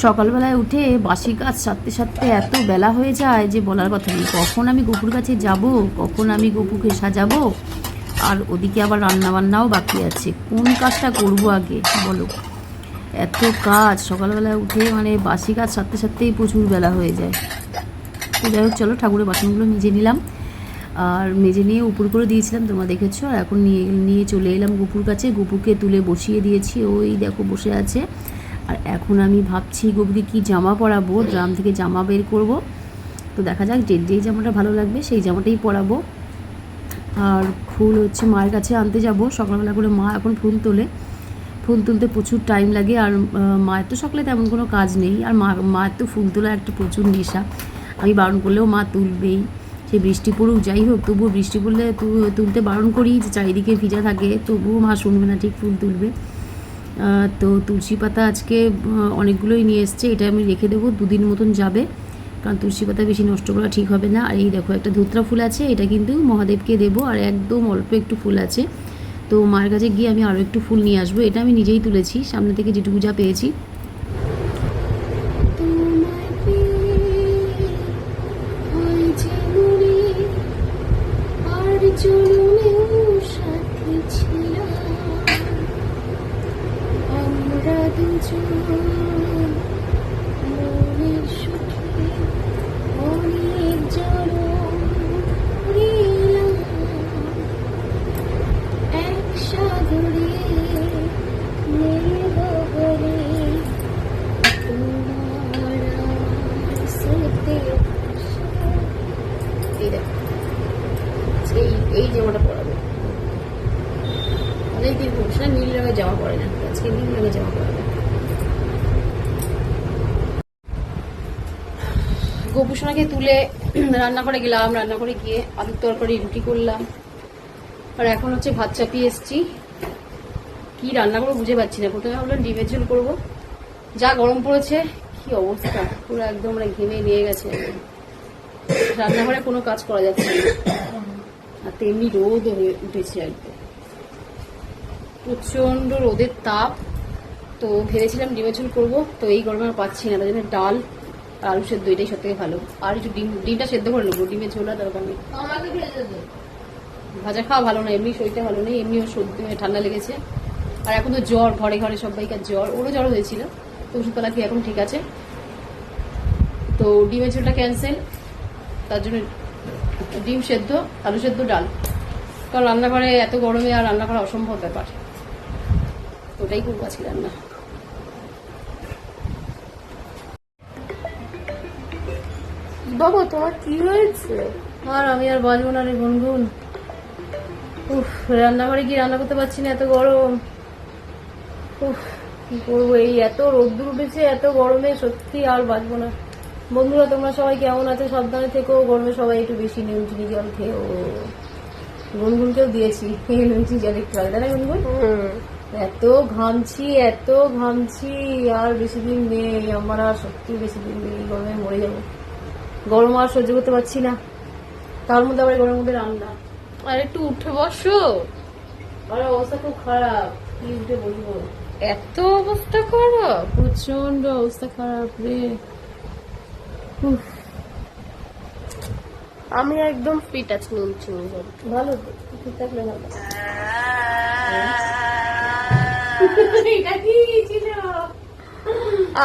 সকালবেলায় উঠে বাসি কাজ সারতে সারতে এত বেলা হয়ে যায় যে বলার কথা নেই। কখন আমি গপুর কাছে যাব, কখন আমি গপুকে সাজাবো, আর ওদিকে আবার রান্নাবান্নাও বাকি আছে। কোন কাজটা করব আগে বলো? এত কাজ সকালবেলায় উঠে, মানে বাসি কাজ সারতে সারতেই প্রচুর বেলা হয়ে যায়। তো যাই হোক, চলো ঠাকুরের বাসনগুলো মেজে নিলাম, আর মেজে নিয়ে উপর করে দিয়েছিলাম, তোমরা দেখেছো। আর এখন নিয়ে চলে এলাম গপুর কাছে। গপুকে তুলে বসিয়ে দিয়েছি, ওই দেখো বসে আছে। আর এখন আমি ভাবছি গপুকে কী জামা পরাবো, ড্রাম থেকে জামা বের করব। তো দেখা যাক যেই জামাটা ভালো লাগবে সেই জামাটাই পরাবো। আর ফুল হচ্ছে মায়ের কাছে আনতে যাব সকালবেলা করে। মা এখন ফুল তোলে, ফুল তুলতে প্রচুর টাইম লাগে। আর মায়ের তো সকালে তেমন কোনো কাজ নেই, আর মায়ের তো ফুল তোলা একটা প্রচুর নেশা। আমি বারণ করলেও মা তুলবেই, সে বৃষ্টি পড়ুক যাই হোক। তবুও বৃষ্টি পড়লে তুলতে বারণ করি, যে চারিদিকে ভিজা থাকে, তবুও মা শুনবে না, ঠিক ফুল তুলবে। তো তুলসী পাতা আজকে অনেকগুলোই নিয়ে এসছে, এটা আমি রেখে দেবো, 2 দিন মতন যাবে, কারণ তুলসী পাতা বেশি নষ্ট করা ঠিক হবে না। আর এই দেখো একটা ধুতরা ফুল আছে, এটা কিন্তু মহাদেবকে দেবো। আর একদম অল্প একটু ফুল আছে, তো মায়ের কাছে গিয়ে আমি আরও একটু ফুল নিয়ে আসবো। এটা আমি নিজেই তুলেছি, সামনে থেকে যেটুকু যা পেয়েছি। এই জামাটা পরাবো, অনেকদিন পড়ছে না, নীল রঙের জামা পরে না, আজকে নীল রঙের জামা পরাবো। গোপুসোনাকে তুলে রান্না করে গেলাম, রান্না করে গিয়ে আলুর তরকারি রুটি করলাম। আর এখন হচ্ছে ভাত চাপিয়ে এসছি, কি রান্না করবো বুঝে পাচ্ছি না। প্রথমে ভাবলাম ডিমের ঝোল করবো, যা গরম পড়েছে, কি অবস্থা, পুরো একদম ঘেমে নিয়ে গেছে, রান্নাঘরে কোনো কাজ করা যাচ্ছে না। আর তেমনি রোদ হয়ে উঠেছে, একদম প্রচন্ড রোদের তাপ। তো ভেবেছিলাম ডিমের ঝোল করবো, তো এই গরমে আর পাচ্ছি না, তার জন্য ডাল আর আলু সেদ্ধ এটাই সব থেকে ভালো। আর একটু ডিমটা সেদ্ধ করে নেবো, ডিমের ঝোল আর দরকার নেই। ভাজা খাওয়া ভালো না, এমনি শরীরটা ভালো নেই, এমনিও সর্দি ঠান্ডা লেগেছে। আর এখন তো জ্বর, ঘরে ঘরে সবাইকার জ্বর, ওরও জ্বর হয়েছিল, তো ওষুধপালা খেয়ে এখন ঠিক আছে। তো ডিমের ঝোলটা ক্যান্সেল, তার জন্য ডিম সেদ্ধ, আলু সেদ্ধ, ডাল। কারণ রান্নাঘরে এত গরমে আর রান্না করা অসম্ভব ব্যাপার, ওটাই করবো আজকে রান্না। বাবা তোমার কি হয়েছে? আর আমি আর বাজবো না রে গুনগুন। উফ, রান্নাঘরে গিয়ে রান্না করতে পারছি না, এত গরম। উফ, কি করবো, এই এত রোদ্দুর উঠেছে এত গরমে, সত্যি আর বাঁচবো না। বন্ধুরা তোমরা সবাই কেমন আছো, সাবধানে থেকো, গরমে সবাই একটু বেশি নুন চিনি জল খেয়েও। গুনগুনকেও দিয়েছি নুন চিনি জল একটু, তাই না গুনগুন? এত ঘামছি, আর বেশি দিন নেই আমার, আর সত্যি বেশি দিন নেই, গরমে মরে যাবো। গরম আর সহ্য করতে পারছি না, তার মধ্যে আবার গরমের মধ্যে রান্না। আর একটু উঠে বসো, আর অবস্থা খুব খারাপ, কি উঠে বলবো, এত অবস্থা খারাপ, প্রচন্ড অবস্থা খারাপ রে। আমি একদম ফিট আছি, নুন চিনি জল। ভালো তো, ঠিক থাকলে ভালো।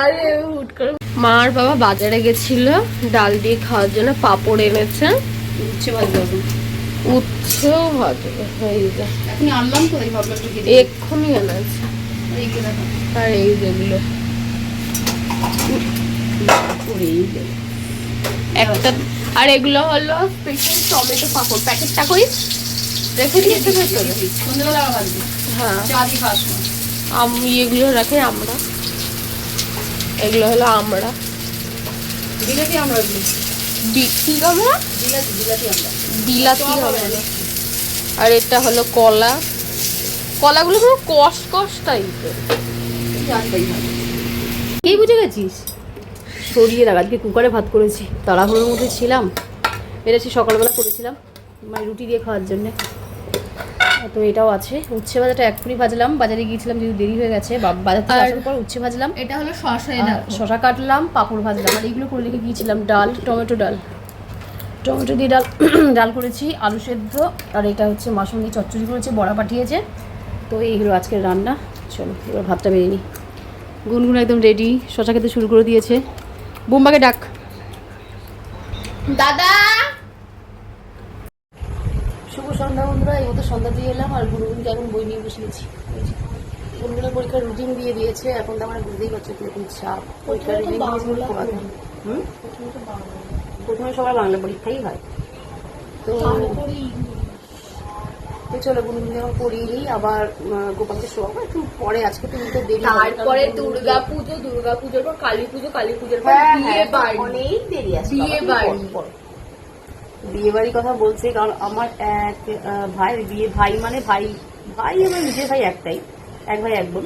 আরে হুট করে মার বাবা বাজারে গেছিল ডাল দিয়ে খাওয়ার জন্য, পাপড় এনেছে, উচ্ছে ভাজবো এখন, উচ্ছেও ভাজবে হয়ে যায়। এখনই আনলাম তো, এই ভাবলাম একটু খেতে। এক্ষুনি এনেছে। এইগুলো দেখো, আর এই যেগুলো একটা, আর এগুলো হলো স্পেশাল টমেটো পাপড়, প্যাকেটটা কই রেখে দিয়েছে ভেতরে। সন্ধ্যাবেলা আবার ভাজবি? হ্যাঁ, চা দিয়ে খাওয়ার সময়। আমি এগুলো রাখি আমরা, এগুলো হলো আমরা বিলাতি আমরা, কি আমরা বিলাতি আমরা, বিলাতি হবে না। আর এটা হলো কলা, কলাগুলো পুরো কষ কষ টাইপের। এই বুঝে গেছিস, সরিয়ে রাখ। আজকে কুকারে ভাত করেছি, তাড়াহুড়োর মধ্যে ছিলাম, বেড়েছি সকালবেলা করেছিলাম মানে রুটি দিয়ে খাওয়ার জন্যে। তো এটাও আছে। উচ্ছে ভাজাটা এক্ষুনি ভাজলাম, বাজারে গিয়েছিলাম যেহেতু দেরি হয়ে গেছে, বাজার থেকে আসার পর উচ্ছে ভাজলাম। এটা হলো শসা, শশা কাটলাম, পাঁপড় ভাজলাম, আর এইগুলো করে রেখে গিয়েছিলাম ডাল, টমেটো দিয়ে ডাল ডাল করেছি, আলু সেদ্ধ, আর এটা হচ্ছে মাসুন্দি চচ্চড়ি করেছে, বড়া পাঠিয়েছে। তো এইগুলো আজকের রান্না। চলো এবার ভাতটা বেরিয়ে নিই। গুনগুন একদম রেডি, শশা খেতে শুরু করে দিয়েছে। বোম্বাকে ডাক। দাদা শুভ সন্ধ্যা বন্ধুরা, এই মতো সন্ধ্যা দিয়ে এলাম, আর গুনগুনকে এখন বই নিয়ে বসে গেছি। গুনগুনের পরীক্ষার রুটিন দিয়ে দিয়েছে, এখন তো আমরা বুঝতেই পারছি কিরকম চাপ। পরীক্ষার রুটিন প্রথমে সবার বাংলা পরীক্ষাই হয়। তো চলো গুনগুনকে এখন পড়িয়ে নিই, আবার গোপালকে শোয়াবো একটু পরে, আজকে তো উঠতে দেরি হবে। তারপরে দুর্গাপুজোর পর কালীপুজোর পর বিয়ে বাড়ি, অনেক দেরি আছে। বিয়ে বাড়ির কথা বলছে, কারণ আমার এক ভাইয়ের বিয়ে, ভাই আমার নিজের ভাই একটাই, এক ভাই এক বোন।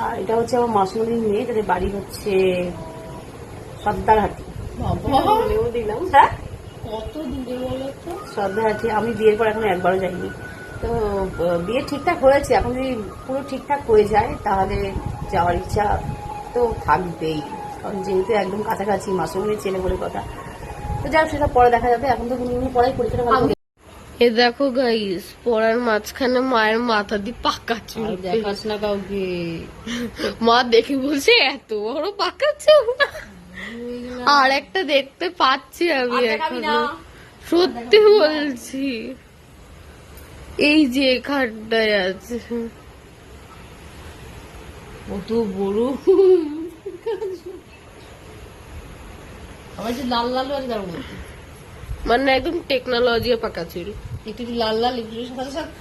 আর এটা হচ্ছে আমার মাসুমনির মেয়ে, তাদের বাড়ি হচ্ছে সর্দারহাটি। দিলাম হ্যাঁ, কত দূরে বলো তো? সর্দারহাটি। আমি বিয়ের পর এখন একবারও যাইনি। তো বিয়ে ঠিকঠাক হয়েছে, এখন যদি পুরো ঠিকঠাক হয়ে যায় তাহলে যাওয়ার ইচ্ছা তো থাকবেই, কারণ যেহেতু একদম কাছাকাছি, মাসুমনির ছেলে বলে কথা। তো যাও সেটা পরে দেখা যাবে, এখন তো গুনগুনি পড়াই, পরীক্ষাটা ভালো করে। এ দেখো গাইস, পড়ার মাঝখানে মায়ের মাথা দিয়ে পাকা চুল। দেখাস না কাউকে। মা দেখে বলছে এত বড় পাকা চুল। আর একটা দেখতে পাচ্ছি আমি এখনো, সত্যি বলছি, এই যে এখানটায় আছে। কত বড়, আবার যে লাল লাল আছে তার মধ্যে, মানে একদম টেকনোলজি পাকা চুল। একটু লাল লাল, একটু সাদা সাদা।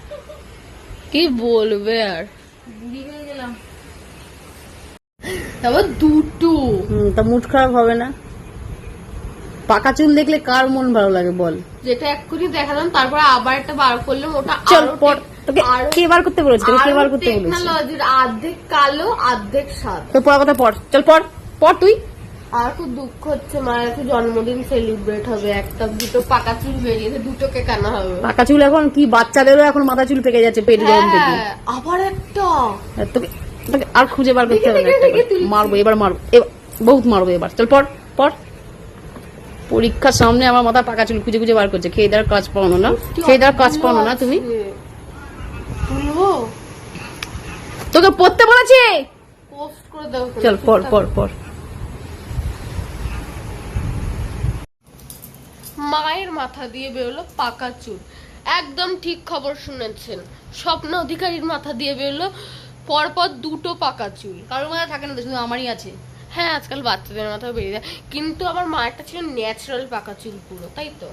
কি বলবে আর, বুড়ি হয়ে গেলাম। তারপর দুটো। তা মুড খারাপ হবে না? পাকা চুল দেখলে কার মন ভালো লাগে বল? যেটা এক্ষুনি দেখালাম, তারপর আবার একটা বার করলাম, ওটা চল পর। তোকে কে বার করতে বলেছে? কে বার করতে বলেছে? টেকনোলজির অর্ধেক কালো অর্ধেক সাদা। তো পড়া কথা পড়, চল পড় তুই। আর খুব দুঃখ হচ্ছে, মায়ের একটু জন্মদিন সেলিব্রেট হবে, একটা দুটো পাকা চুল বেরিয়েছে, দুটোকে কানা হবে। পাকা চুল এখন কি বাচ্চাদেরও এখন মাথা চুল পেকে যাচ্ছে পেট গরম থেকে। আবার একটা তোকে আর খুঁজে বার করতে হবে না। মারবো এবার, বহুত মারবো এবার। চল পড়। পরীক্ষার সামনে আমার মাথা পাকা চুল খুঁজে খুঁজে বার করছে। খেয়ে দেওয়ার কাজ পাওনো না, তুমি? তুলবো? তোকে পড়তে বলেছি, পোস্ট করে দাও। চল পড়। মায়ের মাথা দিয়ে বেরোলো পাকা চুল, একদম ঠিক খবর শুনেছেন। স্বপ্ন অধিকারীর মাথা দিয়ে বেরোলো পরপর দুটো পাকা চুল। কারোর মাথা থাকে না তো, শুধু আমারই আছে। হ্যাঁ, আজকাল বাচ্চাদের মাথা বেরিয়ে যায়, কিন্তু আমার মায়েরটা ছিল ন্যাচারাল পাকা চুল পুরো, তাই তো।